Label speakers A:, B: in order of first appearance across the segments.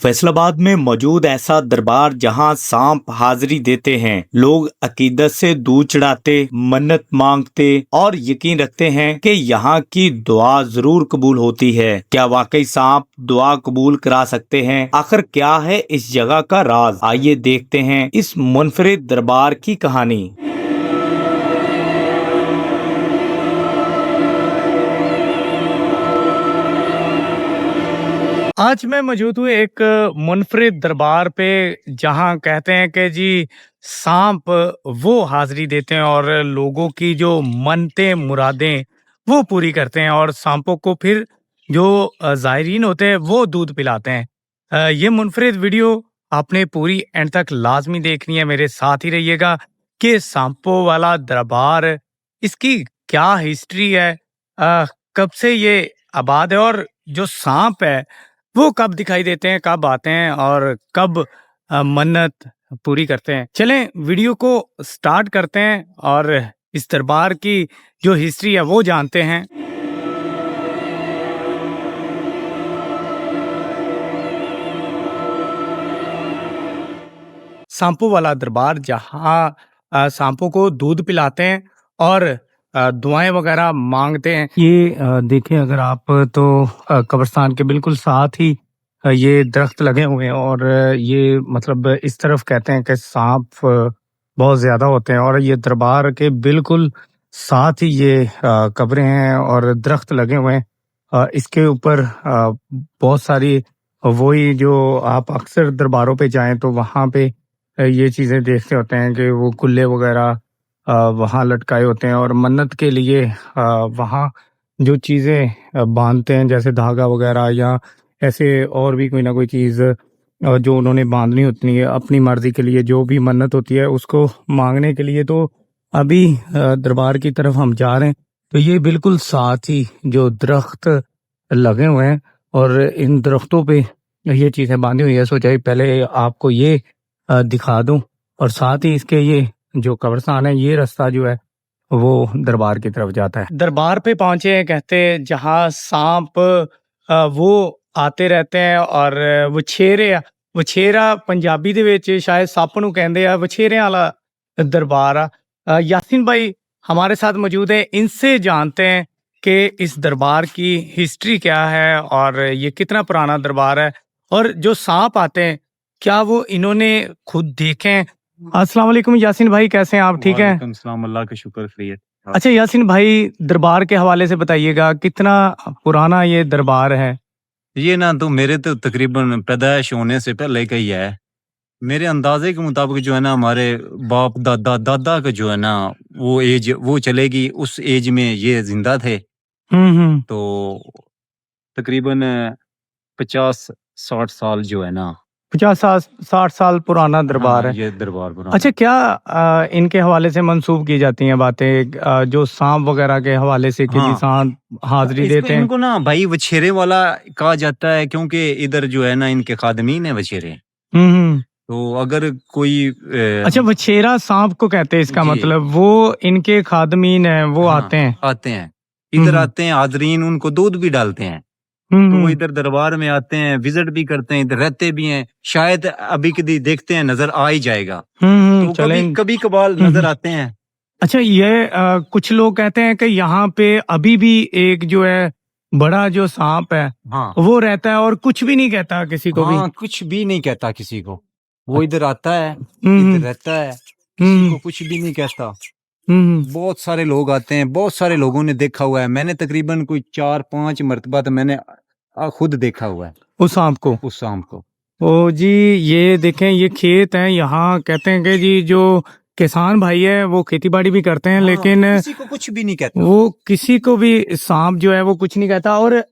A: फैसलाबाद में मौजूद ऐसा दरबार जहां सांप हाजिरी देते हैं। लोग अकीदत से दूध चढ़ाते, मन्नत मांगते और यकीन रखते हैं कि यहाँ की दुआ जरूर कबूल होती है। क्या वाकई सांप दुआ कबूल करा सकते हैं? आखिर क्या है इस जगह का राज? आइए देखते हैं इस मुनफरिद दरबार की कहानी। आज मैं मौजूद हूँ एक मुनफरिद दरबार पे, जहाँ कहते हैं कि जी सांप वो हाजिरी देते हैं और लोगों की जो मन्नतें मुरादें वो पूरी करते हैं, और सांपों को फिर जो ज़ायरीन होते हैं वो दूध पिलाते हैं। ये मुनफरिद वीडियो आपने पूरी एंड तक लाजमी देखनी है। मेरे साथ ही रहिएगा कि सांपों वाला दरबार, इसकी क्या हिस्ट्री है, कब से ये आबाद है, और जो सांप है वो कब दिखाई देते हैं, कब आते हैं और कब मन्नत पूरी करते हैं। चलें वीडियो को स्टार्ट करते हैं और इस दरबार की जो हिस्ट्री है वो जानते हैं। सांपों वाला दरबार, जहाँ सांपों को दूध पिलाते हैं और दुआएं वगैरह मांगते हैं। ये देखें अगर आप, तो कब्रिस्तान के बिल्कुल साथ ही ये दरख्त लगे हुए हैं, और ये मतलब इस तरफ कहते हैं कि सांप बहुत ज्यादा होते हैं, और ये दरबार के बिल्कुल साथ ही ये कब्रें हैं और दरख्त लगे हुए हैं। इसके ऊपर बहुत सारी, वही जो आप अक्सर दरबारों पे जाएं तो वहाँ पे ये चीजें देखते होते हैं कि वो कुल्ले वगैरह वहाँ लटकाए होते हैं, और मन्नत के लिए वहाँ जो चीजें बांधते हैं, जैसे धागा वगैरह या ऐसे और भी कोई ना कोई चीज जो उन्होंने बांधनी होती है अपनी मर्जी के लिए, जो भी मन्नत होती है उसको मांगने के लिए। तो अभी दरबार की तरफ हम जा रहे हैं, तो ये बिल्कुल साथ ही जो दरख्त लगे हुए हैं और इन दरख्तों पे ये चीजें बांधी हुई है। सोचा पहले आपको ये दिखा दूं, और साथ ही इसके ये जो कब्रिस्तान है, ये रास्ता जो है वो दरबार की तरफ जाता है। दरबार पे पहुंचे हैं, कहते हैं जहाँ सांप वो आते रहते हैं, और ਵਛੇਰਾ पंजाबी ਦੇ ਵਿੱਚ शायद सप ਨੂੰ ਕਹਿੰਦੇ ਆ। ਵਛੇਰਿਆਂ वाला दरबार यासीन भाई हमारे साथ मौजूद है, इनसे जानते हैं कि इस दरबार की हिस्ट्री क्या है और ये कितना पुराना दरबार है, और जो सांप आते हैं क्या वो इन्होंने खुद देखे हैं। अस्सलाम वालेकुम यासीन भाई, कैसे हैं आप? ठीक है,
B: वालेकुम सलाम, अल्लाह का शुक्र, खैरियत।
A: अच्छा यासीन भाई, दरबार के हवाले से बताइएगा, कितना पुराना ये दरबार है?
B: ये ना तो मेरे तो तकरीबन पैदाइश होने से पहले का ही है। मेरे अंदाजे के मुताबिक जो है ना, हमारे बाप दादा दादा का जो है ना वो एज वो चलेगी, उस एज में ये जिंदा थे। तो तकरीबन 50-60 साल जो है ना,
A: 50-60 साल पुराना दरबार
B: हाँ,
A: है।
B: ये दरबार पुराना।
A: अच्छा, क्या इनके हवाले से मंसूब की जाती हैं बातें, जो सांप वगैरह के हवाले से कि जी
B: हाँ,
A: सांप हाजिरी
B: इसको
A: देते हैं?
B: इनको ना भाई वछेरे वाला कहा जाता है, क्योंकि इधर जो है ना इनके खादमीन है वछेरे।
A: हम्म।
B: तो अगर कोई
A: अच्छा, वछेरा सांप को कहते हैं, इसका
B: जी,
A: मतलब वो इनके खादमीन है, वो
B: हाँ,
A: आते हैं।
B: आते हैं, इधर आते हैं, हाजरीन उनको दूध भी डालते हैं। तो वो इधर दरबार में आते हैं, विजिट भी करते हैं, इधर रहते भी हैं। शायद अभी कभी देखते हैं, नजर आ ही जाएगा। तो
A: चलें।
B: कभी कभार नजर आते हैं।
A: अच्छा, ये कुछ लोग कहते हैं कि यहाँ पे अभी भी एक जो है बड़ा जो सांप है
B: हाँ,
A: वो रहता है, और कुछ भी नहीं कहता किसी को भी।
B: हाँ, कुछ भी नहीं कहता किसी को। वो इधर आता है,
A: हम्म,
B: इधर रहता है, किसी को कुछ भी नहीं कहता। बहुत सारे लोग आते हैं, बहुत सारे लोगों ने देखा हुआ है। मैंने तकरीबन कोई 4-5 मरतबा तो मैंने खुद देखा हुआ है
A: उस सांप को।
B: उस शाम को।
A: ओ जी, ये देखें, ये खेत है। यहाँ कहते हैं कि जी जो किसान भाई है वो खेती बाड़ी भी करते हैं,
B: हाँ,
A: लेकिन
B: किसी को कुछ भी नहीं कहता।
A: वो किसी को भी सांप जो है वो कुछ नहीं कहता। और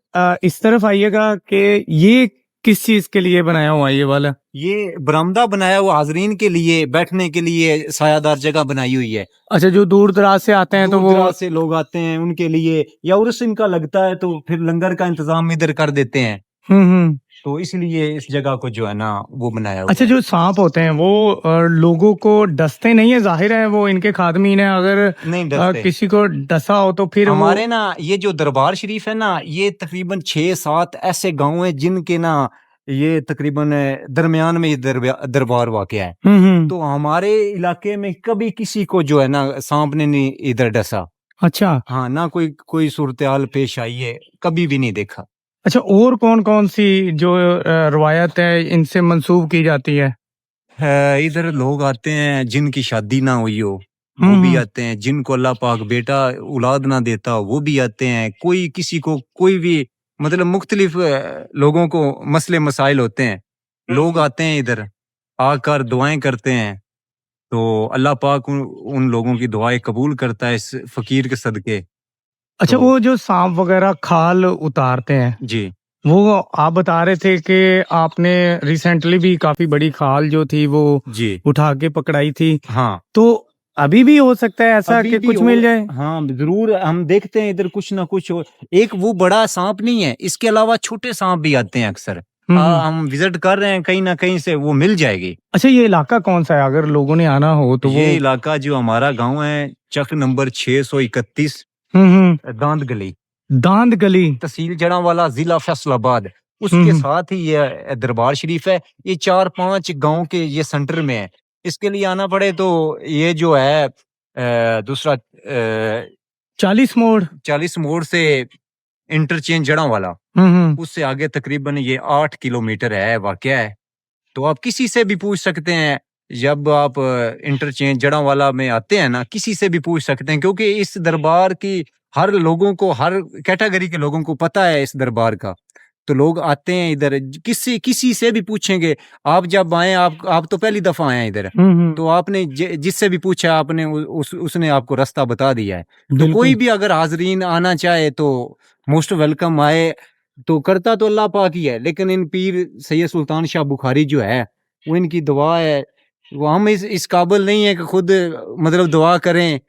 A: इस तरफ आइएगा कि ये किस चीज के लिए बनाया हुआ है ये वाला?
B: ये बरामदा बनाया हुआ हाजरीन के लिए, बैठने के लिए सायादार जगह बनाई हुई है।
A: अच्छा, जो दूर दराज से आते हैं तो वो
B: दूर-दराज से लोग आते हैं उनके लिए, या उर्स इनका लगता है तो फिर लंगर का इंतजाम इधर कर देते हैं।
A: हम्म।
B: तो इसलिए इस जगह को जो है ना वो बनाया हुआ
A: अच्छा,
B: है।
A: जो सांप होते हैं वो लोगों को डसते नहीं है, जाहिर है वो इनके खादमीन है। अगर
B: नहीं डरते।
A: किसी को डसा हो तो फिर
B: हमारे
A: वो
B: ना ये जो दरबार शरीफ है ना, ये तकरीबन 6-7 ऐसे गांव हैं जिनके ना ये तकरीबन दरमियान में ये दरबार वाक़या है। तो हमारे इलाके में कभी किसी को जो है ना सांप ने नहीं इधर डसा।
A: अच्छा।
B: हाँ, ना कोई सूरत-हाल पेश आई है, कभी भी नहीं देखा।
A: अच्छा, और कौन-कौन सी जो रवायत है इनसे मंसूब की जाती है?
B: इधर लोग आते हैं जिनकी शादी ना हुई हो,
A: हुँ,
B: वो भी
A: हुँ।
B: आते हैं, जिनको अल्लाह पाक बेटा औलाद ना देता हो, वो भी आते हैं। कोई किसी को कोई भी मतलब मुख्तलिफ लोगों को मसले मसाइल होते हैं। लोग आते हैं इधर, आकर दुआएँ करते हैं, तो अल्लाह पाक उन लोगों की दुआएँ कबूल करता है इस फ़कीर के सदके।
A: अच्छा,
B: तो
A: वो जो सांप वगैरह खाल उतारते हैं,
B: जी,
A: वो आप बता रहे थे कि आपने रिसेंटली भी काफ़ी बड़ी खाल जो थी वो
B: जी।
A: उठा के पकड़ाई थी।
B: हाँ।
A: तो अभी भी हो सकता है ऐसा
B: अभी
A: कि
B: भी
A: कुछ मिल जाए?
B: हाँ, ज़रूर हम देखते हैं इधर कुछ ना कुछ एक वो बड़ा साँप नहीं है, इसके अलावा छोटे साँप भी आते हैं अक्सर।
A: हुँ, हुँ।
B: हम विज़िट कर रहे हैं कहीं न कहीं से वो मिल जाएगी।
A: अच्छा, ये इलाका कौन-सा है? अगर लोगों ने आना हो तो वो
B: ये इलाका जो हमारा गाँव है, चक नंबर 631
A: हुँ, हुँ।
B: दांद गली,
A: दांद गली।
B: तहसील जड़ांवाला, ज़िला फैसलाबाद।
A: हुँ,
B: उसके
A: हुँ।
B: साथ ही ये दरबार शरीफ है। ये 4-5 गाँव के ये सेंटर में है। इसके लिए आना पड़े तो ये जो है दूसरा
A: 40 मोड़।
B: 40 मोड़ से इंटरचेंज जड़ांवाला,
A: हुँ, हुँ।
B: उससे आगे तकरीबन ये 8 किलोमीटर है, वाक़या है। तो आप किसी से भी पूछ सकते हैं, जब आप इंटरचेंज जड़ांवाला में आते हैं ना, किसी से भी पूछ सकते हैं क्योंकि इस दरबार की हर लोगों को, हर कैटेगरी के लोगों को पता है इस दरबार का। तो लोग आते हैं इधर किसी किसी से भी पूछेंगे, आप जब आए आप तो पहली दफ़ा आए हैं इधर,
A: हुँ, हुँ।
B: तो आपने जिससे भी पूछा आपने उसने आपको रास्ता बता दिया है। तो कोई
A: बिल्कुल।
B: भी अगर हाज़रीन आना चाहे तो मोस्ट वेलकम आए, तो करता तो अल्लाह पाक ही है, लेकिन इन पीर सैयद सुल्तान शाह बुखारी जो है, वो इनकी दुआ है, वो हम इस काबिल नहीं है कि खुद मतलब दुआ करें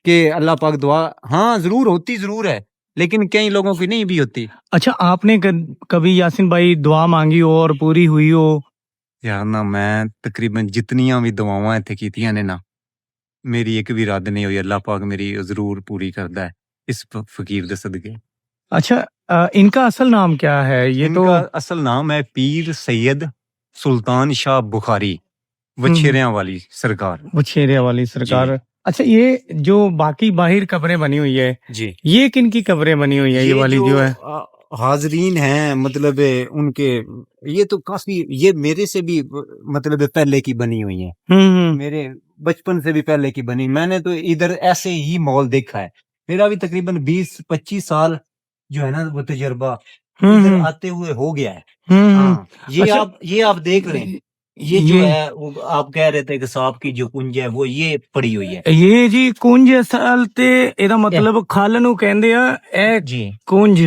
B: कि अल्लाह पाक दुआ हाँ, ज़रूर होती ज़रूर है, लेकिन कई लोगों की नहीं भी होती।
A: अच्छा, आपने कभी यासीन भाई दुआ मांगी हो और पूरी हुई हो?
B: यार ना मैं तकरीबन जितनियां भी दुआवां इत्थे कीतियां ने ना, मेरी एक भी रद्द नहीं हुई। अल्लाह पाक मेरी ज़रूर पूरी करदा है इस फकीर दे सदके।
A: अच्छा, इनका असल नाम क्या है? ये तो
B: इनका असल नाम है पीर सैयद सुल्तान शाह बुखारी,
A: हुँ, हुँ।
B: वछेरियां वाली सरकार।
A: वछेरिया वाली
B: जी,
A: सरकार। अच्छा, ये जो बाकी बाहिर कब्रें बनी हुई है,
B: जी।
A: ये किनकी कब्रें बनी हुई है ये
B: ये
A: वाली
B: जो
A: जो है?
B: हाज़रीन हैं मतलब उनके ये तो काफ़ी ये मेरे से भी मतलब पहले की बनी हुई हैं।
A: हुँ, हुँ।
B: मेरे बचपन से भी पहले की बनी। मैंने तो इधर ऐसे ही माहौल देखा है। मेरा भी तकरीबन 20-25 साल जो है ना वो तजुर्बा
A: हुँ,
B: इधर
A: हुँ।
B: आते हुए हो गया है।
A: हुँ, हुँ।
B: हाँ,
A: अच्छा,
B: ये आप देख लें। ये जो
A: ये
B: है वो आप कह रहे थे कि सांप की जो कुंज है वो ये पड़ी हुई है।
A: ये जी कुंज असल ते ਇਹਦਾ
B: एह,
A: मतलब ਖਲ ਨੂੰ ਕਹਿੰਦੇ ਆ ਇਹ
B: जी।
A: कुंज।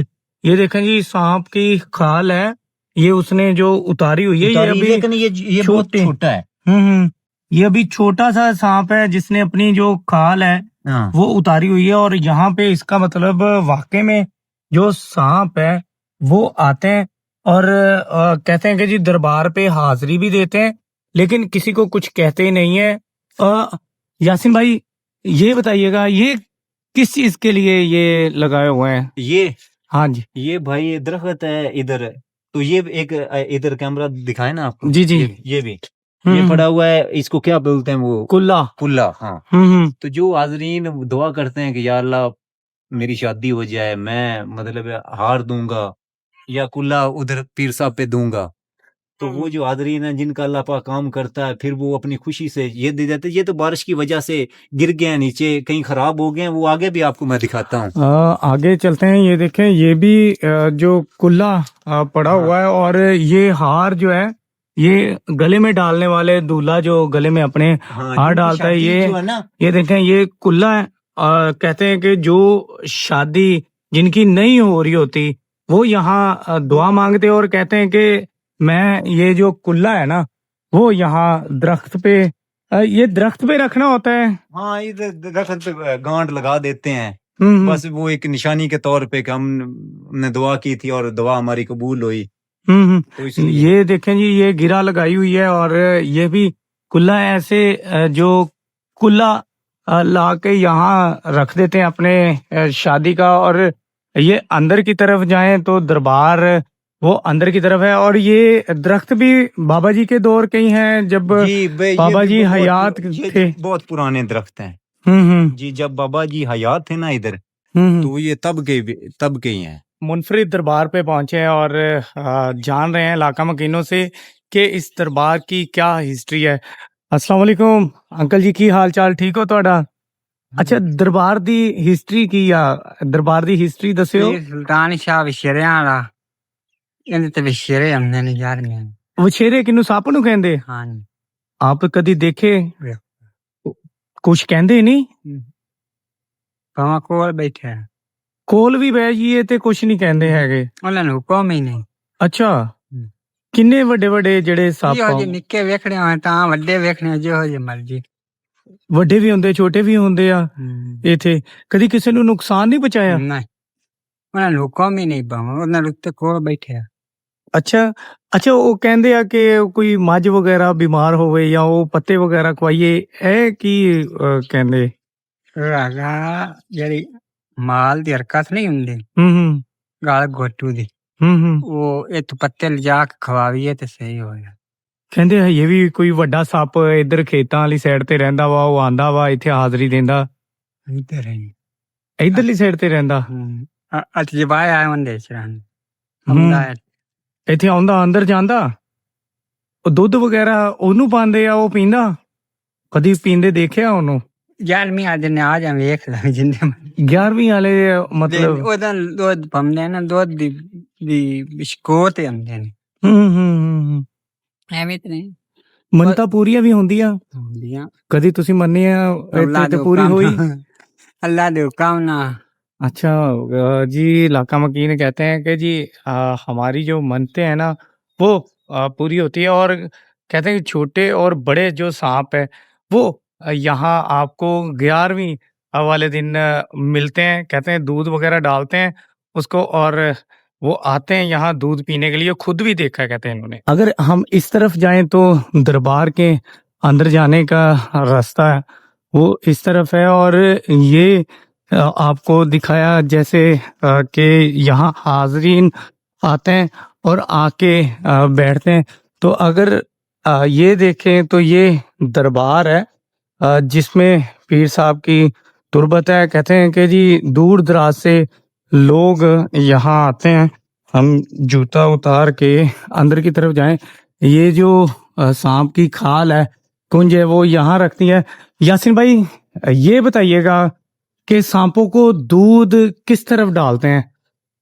A: ये देखें जी सांप की खाल है, ये उसने जो उतारी हुई है, ये
B: उतारी
A: अभी
B: लेकिन ये बहुत
A: छोटे
B: छोटा है।
A: हम्म, ये अभी छोटा सा सांप है जिसने अपनी जो खाल है
B: हाँ,
A: वो उतारी हुई है। और यहाँ पे इसका मतलब वाकई में जो सांप है वो आते हैं और कहते हैं कि जी दरबार पे हाजिरी भी देते हैं, लेकिन किसी को कुछ कहते ही नहीं है। यासिन भाई, ये बताइएगा, ये किस चीज के लिए ये लगाए हुए हैं?
B: ये
A: हाँ जी।
B: ये भाई ये दरख्त है इधर। तो ये एक इधर कैमरा दिखाए ना आपको,
A: जी जी।
B: ये भी ये
A: हम्म।
B: पड़ा हुआ है। इसको क्या बोलते हैं वो?
A: कुल्ला।
B: कुल्ला। हाँ,
A: हम्म।
B: तो जो हाजरीन दुआ करते हैं कि या अल्लाह मेरी शादी हो जाए, मैं मतलब हार दूंगा या कुल्ला उधर पीर साहब पे दूंगा, तो वो जो हाजरीन है जिनका अल्लाह पाक काम करता है, फिर वो अपनी खुशी से ये दे देते हैं। ये तो बारिश की वजह से गिर गए हैं नीचे, कहीं खराब हो गए हैं, वो आगे भी आपको मैं दिखाता हूँ।
A: आगे चलते हैं। ये देखें, ये भी जो कुल्ला पड़ा
B: हाँ,
A: हुआ है, और ये हार जो है ये गले में डालने वाले दूल्हा जो गले में अपने
B: हाँ,
A: हार
B: जिनकी
A: डालता है,
B: शादी जो है ना,
A: ये देखें ये कुल्ला है। कहते हैं कि जो शादी जिनकी नहीं हो रही होती वो यहाँ दुआ मांगते हैं और कहते हैं कि मैं ये जो कुल्ला है ना वो यहाँ दरख्त पे ये दरख्त पे रखना होता है।
B: हाँ, इधर दरख्त पे गांठ लगा देते हैं।
A: हम्म।
B: बस वो एक निशानी के तौर पे कि हमने दुआ की थी और दुआ हमारी कबूल हुई, तो इसलिए।
A: ये देखें जी, ये गिरा लगाई हुई है और ये भी कुल्ला ऐसे जो कुल्ला ला के यहाँ रख देते हैं अपने शादी का। और ये अंदर की तरफ जाएं तो दरबार वो अंदर की तरफ है। और ये दरख्त भी बाबा जी के दौर के ही हैं, जब
B: ये
A: बाबा
B: भी
A: जी
B: बहुत
A: हयात
B: ये
A: थे।
B: बहुत पुराने दरख्त हैं
A: हम्म।
B: जी। जब बाबा जी हयात थे ना इधर,
A: हम्म।
B: तो ये तब के ही हैं।
A: मुनफरिद दरबार पे पहुंचे हैं और जान रहे हैं इलाका मकीनों से कि इस दरबार की क्या हिस्ट्री है। अस्सलाम वालेकुम अंकल जी, की हाल चाल, ठीक हो ਤੁਹਾਡਾ? अच्छा, दरबार दी हिस्ट्री की या दरबार दी हिस्ट्री दस्यो।
C: पीर सुल्तान शाह विशेरियां वाला ਇਹਦੇ ਤੇ ਵਿਸ਼ੇਰੇ ਹੁੰਦੇ ਨੇ 11ਵੇਂ।
A: ਵਛੇਰੇ ਕਿਨੂੰ ਸੱਪ ਨੂੰ ਕਹਿੰਦੇ?
C: ਹਾਂਜੀ
A: ਆਪ ਕਦੀ ਦੇਖੇ?
C: ਵੇਖ।
A: ਕੁਛ ਕਹਿੰਦੇ ਨਹੀਂ?
C: ਭਾਵੇਂ ਕੋਲ ਬੈਠੇ ਆ,
A: ਕੋਲ ਵੀ ਬਹਿ ਜਾਈਏ ਤੇ ਕੁਛ ਨਹੀਂ ਕਹਿੰਦੇ ਹੈਗੇ।
C: ਉਹਨਾਂ ਨੂੰ ਹੁਕਮ ਹੀ ਨਹੀਂ।
A: ਅੱਛਾ, ਕਿੰਨੇ ਵੱਡੇ ਵੱਡੇ ਜਿਹੜੇ ਸੱਪ
C: ਜਿਹੋ
A: ਆ,
C: ਜਿਹੇ ਨਿੱਕੇ ਵੇਖਣੇ ਹੋਣ ਤਾਂ ਵੱਡੇ ਵੇਖਣੇ ਜਿਹੋ ਜਿਹੇ ਮਰਜੀ।
A: ਵੱਡੇ ਵੀ ਹੁੰਦੇ ਛੋਟੇ ਵੀ ਹੁੰਦੇ ਆ ਇੱਥੇ? ਕਦੀ ਕਿਸੇ ਨੂੰ ਨੁਕਸਾਨ ਨਹੀਂ ਪਹੁੰਚਾਇਆ?
C: ਨਹੀਂ, ਉਹਨਾਂ ਨੂੰ ਹੁਕਮ ਹੀ ਨਹੀਂ, ਭਾਵੇਂ ਉਹਨਾਂ ਦੇ ਉੱਤੇ ਕੋਲ ਬੈਠੇ ਆ।
A: ਅੱਛਾ ਅੱਛਾ, ਉਹ ਕਹਿੰਦੇ ਆ ਕਿ ਕੋਈ ਮੱਝ ਵਗੈਰਾ ਬਿਮਾਰ ਹੋਵੇ ਜਾਂ ਉਹ ਪੱਤੇ ਵਗੈਰਾ ਖਵਾਈਏ, ਇਹ ਕੀ ਕਹਿੰਦੇ?
C: ਰਾਗਾ ਜਿਹੜੀ ਮਾਲ ਦੀ ਹਰਕਤ ਨਹੀਂ ਹੁੰਦੀ,
A: ਹੂੰ
C: ਗਾਲ ਗੋਟੂ ਦੀ,
A: ਹੂੰ।
C: ਉਹ ਇਹ ਪੱਤੇ ਲਿਜਾ ਕੇ ਖਵਾਈਏ ਤੇ ਸਹੀ ਹੋਏਗਾ।
A: ਕਹਿੰਦੇ ਹਜੇ ਵੀ ਕੋਈ ਵੱਡਾ ਸੱਪ ਇੱਧਰ ਖੇਤਾਂ ਵਾਲੀ ਸਾਈਡ ਤੇ ਰਹਿੰਦਾ ਵਾ, ਉਹ ਆਂਦਾ ਵਾ ਇੱਥੇ ਹਾਜ਼ਰੀ ਦਿੰਦਾ।
C: ਇੱਧਰ ਹੀ
A: ਇੱਧਰਲੀ ਸਾਈਡ ਤੇ ਰਹਿੰਦਾ।
C: ਅੱਜ ਜਵਾਏ ਆਏ ਹੁੰਦੇ ਸੀ
A: ਇੱਥੇ ਆਉਂਦਾ, ਅੰਦਰ ਜਾਂਦਾ। ਉਹ ਦੁੱਧ ਵਗੈਰਾ ਉਹਨੂੰ ਪਾਉਂਦੇ ਆ, ਉਹ ਪੀਂਦਾ? ਕਦੀ ਪੀਂਦੇ ਦੇਖਿਆ ਉਹਨੂੰ?
C: 11ਵੀਂ ਆ ਦਿਨ ਆ ਜਾ ਵੇਖ ਲੈ ਜਿੰਦੇ
A: 11ਵੀਂ ਵਾਲੇ ਮਤਲਬ
C: ਉਹਦਾ ਦੁੱਧ ਪੰਦੇ ਨਾ, ਦੁੱਧ ਦੀ ਬਿਸਕੁਟ ਹੁੰਦੇ ਨੇ।
A: ਹੂੰ
C: ਐਵੇਂ ਤੇ ਨਹੀਂ,
A: ਮੰਨਤਾਂ ਪੂਰੀਆਂ ਵੀ ਹੁੰਦੀਆਂ। ਕਦੀ ਤੁਸੀਂ ਮੰਨੀ ਆ ਇੱਥੇ ਤੇ ਪੂਰੀ ਹੋਈ?
C: अल्लाह दे हुक्म ना।
A: अच्छा जी, इलाका मकीन कहते हैं कि जी हमारी जो मनते हैं ना वो पूरी होती है। और कहते हैं कि छोटे और बड़े जो सांप है वो यहाँ आपको 11वीं वाले दिन मिलते हैं। कहते हैं दूध वगैरह डालते हैं उसको और वो आते हैं यहाँ दूध पीने के लिए। खुद भी देखा है कहते हैं इन्होंने। अगर हम इस तरफ जाएं तो दरबार के अंदर जाने का रास्ता है वो इस तरफ है। और ये आपको दिखाया जैसे कि यहाँ हाजरीन आते हैं और आके बैठते हैं। तो अगर ये देखें तो ये दरबार है जिसमें पीर साहब की तुरबत है। कहते हैं कि जी दूर दराज से लोग यहाँ आते हैं। हम जूता उतार के अंदर की तरफ जाएं। ये जो सांप की खाल है, कुंज है, वो यहाँ रखती है। यासिन भाई ये बताइएगा कि सांपों को दूध किस तरफ डालते हैं?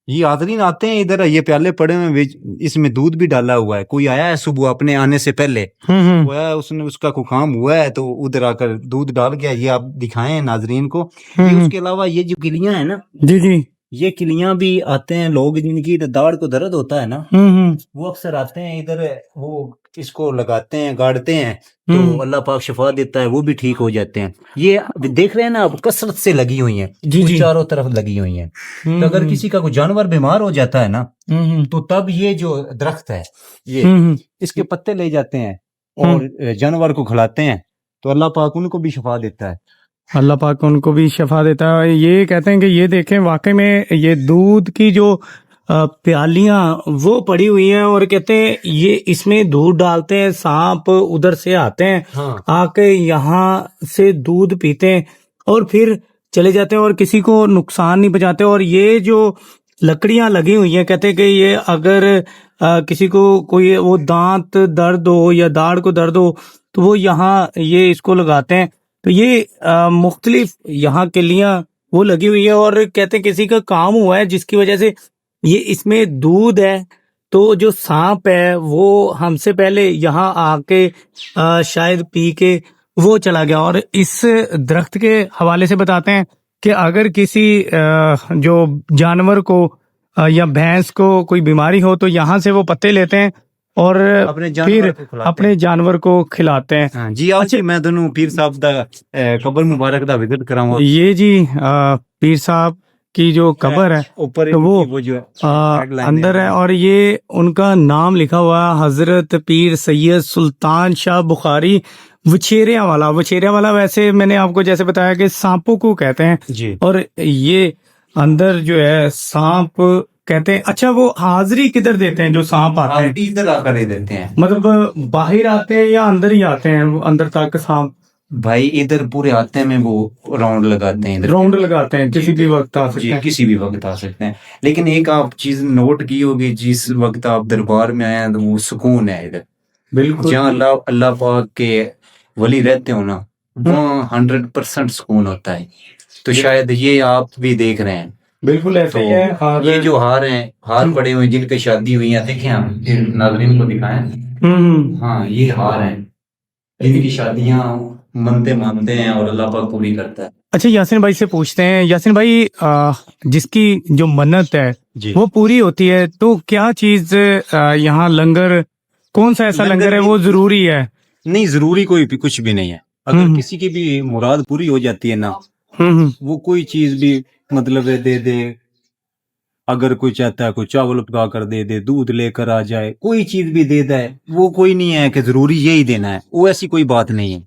B: ये हाजरीन आते हैं इधर, ये प्याले पड़े हुए, इसमें दूध भी डाला हुआ है। कोई आया है सुबह अपने आने से पहले, वो है, उसने उसका कोई काम हुआ है तो उधर आकर दूध डाल गया। ये आप दिखाए हैं नाजरीन को। ये उसके अलावा ये जो किलियां है ना
A: जी जी,
B: ये किलियां भी आते हैं लोग जिनकी दाढ़ को दर्द होता है ना, वो अक्सर आते हैं इधर, वो इसको लगाते हैं, गाड़ते हैं, तो अल्लाह पाक शिफा देता है, वो भी ठीक हो जाते हैं। ये देख रहे हैं ना आप, कसरत से लगी हुई हैं
A: जी जी,
B: चारों तरफ लगी हुई हैं। तो अगर किसी का कोई जानवर बीमार हो जाता है ना, तो तब ये जो दरख्त है ये इसके पत्ते ले जाते हैं और जानवर को खिलाते हैं, तो अल्लाह पाक उनको भी शिफा देता है।
A: अल्लाह पाक उनको भी शफा देता है। ये कहते हैं कि ये देखें वाकई में ये दूध की जो प्यालियां वो पड़ी हुई हैं और कहते हैं ये इसमें दूध डालते हैं, सांप उधर से आते हैं, हाँ। आके यहाँ से दूध पीते हैं और फिर चले जाते हैं और किसी को नुकसान नहीं पहुंचाते। और ये जो लकड़ियां लगी हुई हैं, कहते हैं कि ये अगर किसी को कोई वो दांत दर्द हो या दाढ़ को दर्द हो तो वो यहाँ ये इसको लगाते हैं। तो ये मुख्तलिफ यहाँ किलियां वो लगी हुई है और कहते हैं किसी का काम हुआ है जिसकी वजह से ये इसमें दूध है, तो जो सांप है वो हमसे पहले यहाँ आके शायद पी के वो चला गया। और इस दरख्त के हवाले से बताते हैं कि अगर किसी जो जानवर को या भैंस को कोई बीमारी हो तो यहाँ से वो पत्ते लेते हैं और फिर अपने जानवर को खिलाते हैं।
B: हाँ जी, अच्छा मैं दोनों पीर साहब दा कब्र मुबारक दा विजिट कराऊंगा।
A: ये जी पीर साहब की जो कब्र है
B: ऊपर
A: तो वो जो अंदर है और ये उनका नाम लिखा हुआ है हजरत पीर सैयद सुल्तान शाह बुखारी वछेरिया वाला। वछेरिया वाला वैसे मैंने आपको जैसे बताया कि सांपों को कहते हैं जी। और ये अंदर जो है सांप कहते हैं। अच्छा, वो हाजिरी किधर देते हैं जो सांप आते हैं?
B: इधर आकर दे देते हैं
A: मतलब बाहर आते हैं या अंदर ही आते हैं, वो अंदर तक सांप
B: भाई। इधर पूरे हाथे में वो राउंड लगाते हैं इधर।
A: राउंड लगाते हैं, किसी भी वक्त आ सकते
B: जी
A: हैं।
B: किसी भी वक्त आ सकते हैं। लेकिन एक आप चीज नोट की होगी, जिस वक्त आप दरबार में आए हैं तो वो सुकून है इधर।
A: बिल्कुल।
B: जहाँ अल्लाह अल्लाह पाक के वली रहते हो ना, वहाँ 100% सुकून होता है। तो शायद ये आप भी देख रहे हैं।
A: बिल्कुल ऐसा
B: तो
A: ही है। और
B: ये जो हार हैं, हार पड़े हुए हैं, जिनकी शादी हुई है, देखें हम नाज़रीन को दिखाएं। हाँ ये हार हैं, इनकी शादियां मनते मानते हैं और अल्लाह पाक पूरी करता है।
A: अच्छा, यासिन भाई से पूछते हैं। यासिन भाई, जिसकी जो मन्नत है
B: जी।
A: वो पूरी होती है, तो क्या चीज यहाँ लंगर, कौन सा ऐसा लंगर है वो जरूरी है?
B: नहीं, जरूरी कोई भी कुछ भी नहीं है। अगर किसी की भी मुराद पूरी हो जाती है ना, वो कोई चीज भी मतलब दे दे। अगर कोई चाहता है कोई चावल पका कर दे दे, दूध लेकर आ जाए, कोई चीज भी दे दे, वो कोई नहीं है कि जरूरी यही देना है, वो ऐसी कोई बात नहीं है।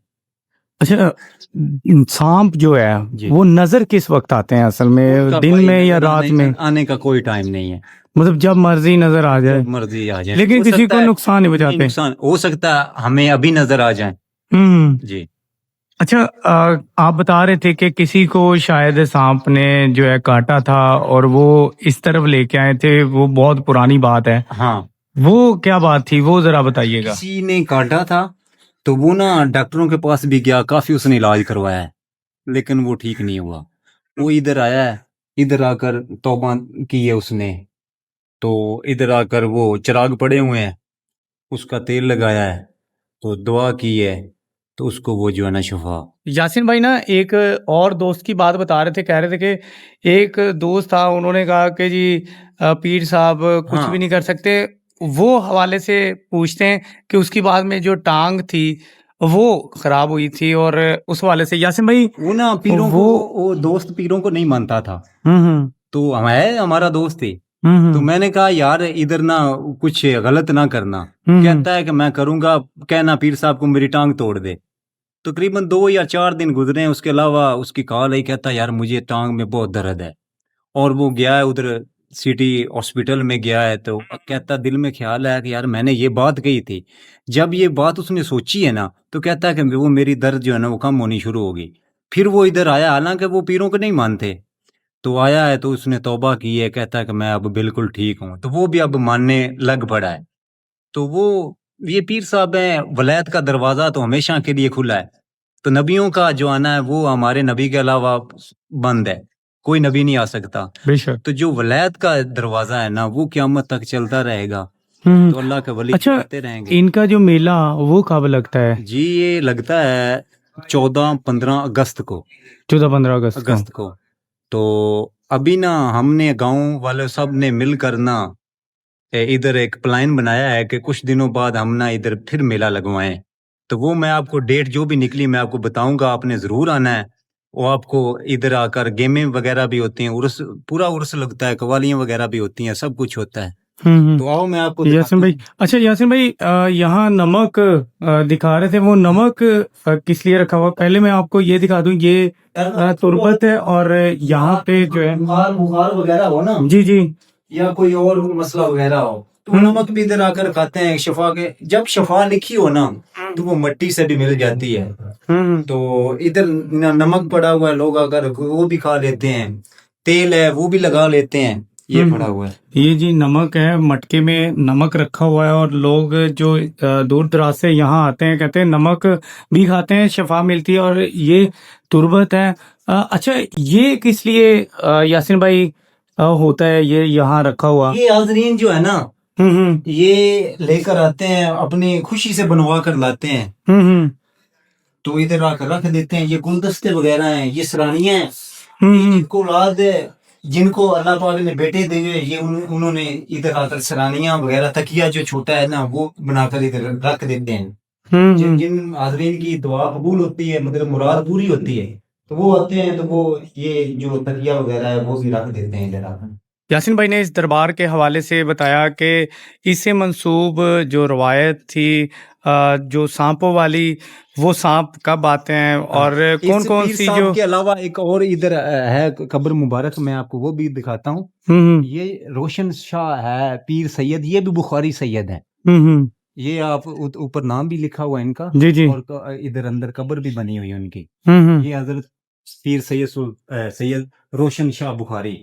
A: अच्छा, सांप जो है वो नजर किस वक्त आते हैं असल में,
B: उनका
A: दिन
B: भाई
A: में या
B: नजर
A: रात
B: आने
A: में?
B: आने का कोई टाइम नहीं है।
A: मतलब जब मर्जी नजर आ जाए,
B: जब मर्जी आ जाए।
A: लेकिन
B: हो
A: किसी
B: सकता
A: को
B: है-
A: नुकसान नहीं
B: नहीं,
A: पहुंचाते।
B: नुकसान हो सकता है हमें अभी नजर आ जाए। जी।
A: अच्छा, आप बता रहे थे कि किसी को शायद सांप ने जो है काटा था और वो इस तरफ लेके आए थे, वो बहुत पुरानी बात है।
B: हाँ,
A: वो क्या बात थी, वो जरा बताइएगा।
B: किसी ने काटा था तो वो ना डॉक्टरों के पास भी गया, काफी उसने इलाज करवाया है, लेकिन वो ठीक नहीं हुआ। वो इधर आया है, इधर आकर तौबा की है उसने। तो इधर आकर वो चिराग पड़े हुए हैं, उसका तेल लगाया है, तो दुआ की है, तो उसको वो जो है ना शिफा।
A: यासिन भाई ना, एक और दोस्त की बात बता रहे थे, कह रहे थे कि एक दोस्त था, उन्होंने कहा कि जी पीर साहब कुछ
B: हाँ।
A: भी नहीं कर सकते। वो हवाले से पूछते हैं कि उसकी बाद में जो टांग थी वो खराब हुई थी, और उस हवाले से यासिन भाई
B: वो ना पीरों को, वो दोस्त पीरों को नहीं मानता था। तो हमारा दोस्त ही। तो मैंने कहा यार इधर ना कुछ गलत ना करना। कहता है कि मैं करूंगा, कहना पीर साहब को मेरी टांग तोड़ दे। तकरीबन 2 या 4 दिन गुजरे हैं, उसके अलावा उसकी कॉल आई, कहता यार मुझे टांग में बहुत दर्द है। और वो गया है उधर सिटी हॉस्पिटल में गया है, तो कहता दिल में ख्याल है कि यार मैंने ये बात कही थी। जब ये बात उसने सोची है ना, तो कहता है कि वो मेरी दर्द जो है ना वो कम होनी शुरू होगी। फिर वो इधर आया, हालांकि वो पीरों को नहीं मानते। तो आया है तो उसने तौबा की है, कहता है कि मैं अब बिल्कुल ठीक हूँ, तो वो भी अब मानने लग पड़ा है। तो वो ये पीर साहब हैं, वलायत का दरवाजा तो हमेशा के लिए खुला है। तो नबियों का जो आना है वो हमारे नबी के अलावा बंद है, कोई नबी नहीं आ सकता।
A: बेशक।
B: तो जो वलायत का दरवाजा है ना वो क़यामत तक चलता रहेगा। तो अल्लाह के वली
A: अच्छा,
B: आते रहेंगे।
A: इनका जो मेला वो कब लगता है?
B: जी ये लगता है 14-15 अगस्त को।
A: 14-15 अगस्त को।
B: अगस्त को। तो अभी ना हमने गांव वाले सब ने मिलकर ना इधर एक प्लान बनाया है कि कुछ दिनों बाद हम ना इधर फिर मेला लगवाएं। तो वो मैं आपको डेट जो भी निकली मैं आपको बताऊंगा, आपने जरूर आना है। वो आपको इधर आकर गेमें वगैरह भी होती हैं, उर्स पूरा उर्स लगता है, कवालियां वगैरह भी होती हैं, सब कुछ होता है। तो आओ मैं आपको
A: यासिन
B: दिखाता
A: भाई,
B: हूँ।
A: अच्छा यासिन भाई, यहाँ नमक दिखा रहे थे, वो नमक किस लिए रखा हुआ? पहले मैं आपको ये दिखा दूं, ये तुरबत है, और यहाँ पे जो है
B: बुखार बुखार वगैरह हो ना,
A: जी जी,
B: या कोई और मसला वगैरह हो, तो नमक भी इधर आकर खाते हैं शफा के। जब शफा लिखी हो ना तो वो मिट्टी से भी मिल जाती है। तो इधर नमक पड़ा हुआ है, लोग अगर वो भी खा लेते हैं, तेल है वो भी लगा लेते हैं, ये पड़ा हुआ है।
A: ये जी नमक है, मटके में नमक रखा हुआ है, और लोग जो दूर दराज से यहाँ आते हैं, कहते हैं नमक भी खाते हैं, शफा मिलती है। और ये तुरबत है। अच्छा, ये किस लिए यासिन भाई होता है ये यहाँ रखा हुआ?
B: ये हाजरीन जो है ना, ये लेकर आते हैं, अपनी खुशी से बनवा कर लाते हैं। तो इधर आकर रख देते हैं। ये गुलदस्ते वगैरह हैं, ये सरानियां हैं, जिनको औलाद है, जिनको अल्लाह पाक ने बेटे दिए, ये उन्होंने इधर आकर सरानियां वगैरह, तकिया जो छोटा है ना वो बनाकर इधर रख देते हैं। जिन हाजरीन की दुआ कबूल होती है, मतलब मुराद पूरी होती है, तो वो आते हैं, तो वो ये जो तकिया वगैरह है वो भी रख देते हैं इधर आकर।
A: यासिन भाई ने इस दरबार के हवाले से बताया कि इससे मंसूब जो रवायत थी जो सांपों वाली, वो सांप कब आते हैं और कौन
B: इस
A: कौन
B: पीर
A: सी
B: साहब
A: जो
B: के अलावा एक और इधर है कब्र मुबारक, मैं आपको वो भी दिखाता हूँ।
A: हम्म
B: ये रोशन शाह है पीर सैयद, ये भी बुखारी सैयद है।
A: हम्म
B: ये आप ऊपर नाम भी लिखा हुआ है इनका,
A: जी जी
B: और इधर अंदर कब्र भी बनी हुई है उनकी।
A: हम्म
B: ये हजरत पीर सैयद रोशन शाह बुखारी।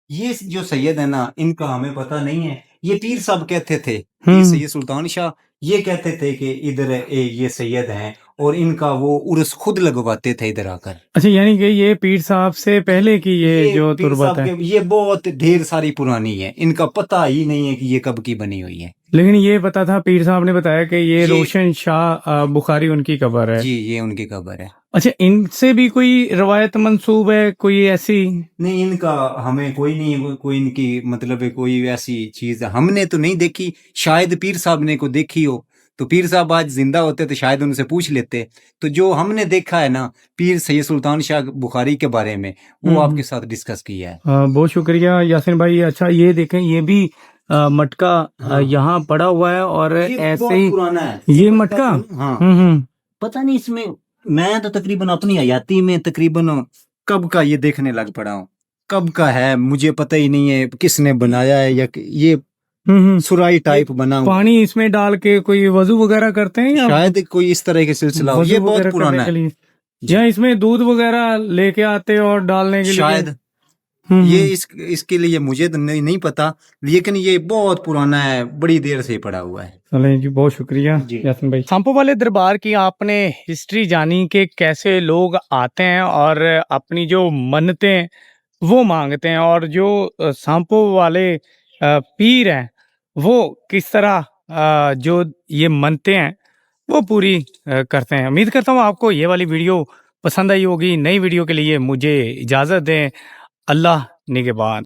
B: ये जो सैयद है ना, इनका हमें पता नहीं है। ये पीर साहब कहते थे, पीर सैयद सुल्तान शाह, ये कहते थे कि इधर ये सैयद हैं, और इनका वो उर्स खुद लगवाते थे इधर आकर।
A: अच्छा, यानी कि ये पीर साहब से पहले की ये जो
B: पीर
A: तुर्बत
B: साहब
A: है,
B: के ये बहुत ढेर सारी पुरानी है, इनका पता ही नहीं है कि ये कब की बनी हुई है।
A: लेकिन ये पता था, पीर साहब ने बताया कि ये रोशन शाह बुखारी उनकी कब्र है।
B: जी, ये उनकी कब्र है।
A: अच्छा, इनसे भी कोई रवायत मंसूब है कोई ऐसी?
B: नहीं, इनका हमें कोई नहीं, कोई इनकी मतलब है कोई ऐसी चीज हमने तो नहीं देखी। शायद पीर साहब ने को देखी हो, तो पीर साहब आज जिंदा होते तो शायद उनसे पूछ लेते। तो जो हमने देखा है ना पीर सैयद सुल्तान शाह बुखारी के बारे में, वो आपके साथ डिस्कस किया है।
A: बहुत शुक्रिया यासिन भाई। अच्छा, ये देखें, ये भी मटका यहाँ पड़ा हुआ है, और
B: ये
A: ऐसे
B: बहुत
A: ही
B: पुराना है
A: ये मटका।
B: हाँ,
A: हम्म।
B: पता नहीं इसमें, मैं तो तकरीबन अपनी हयाती में तकरीबन कब का ये देखने लग पड़ा हूँ। कब का है मुझे पता ही नहीं है, किसने बनाया है, या ये सुराही टाइप बना हुआ।
A: पानी इसमें डाल के कोई वजू वगैरह करते हैं या
B: शायद कोई इस तरह के सिलसिला हो।
A: वजू
B: ये बहुत
A: वगैरह
B: पुराना
A: करने के
B: है
A: लिए,
B: जी।
A: या इसमें दूध वगैरह लेके आते और डालने के लिए?
B: शायद ये इसके लिए मुझे तो नहीं पता, लेकिन ये बहुत पुराना है, बड़ी देर से पड़ा हुआ है।
A: चलें जी, बहुत शुक्रिया
B: जी।
A: यासिन भाई। सांपों वाले दरबार की आपने हिस्ट्री जानी कि कैसे लोग आते हैं और अपनी जो मन्नतें वो मांगते हैं, और जो सांपों वाले पीर हैं वो किस तरह जो ये मन्नतें हैं वो पूरी करते हैं। उम्मीद करता हूँ आपको ये वाली वीडियो पसंद आई होगी। नई वीडियो के लिए मुझे इजाज़त दें। अल्लाह निगहबान।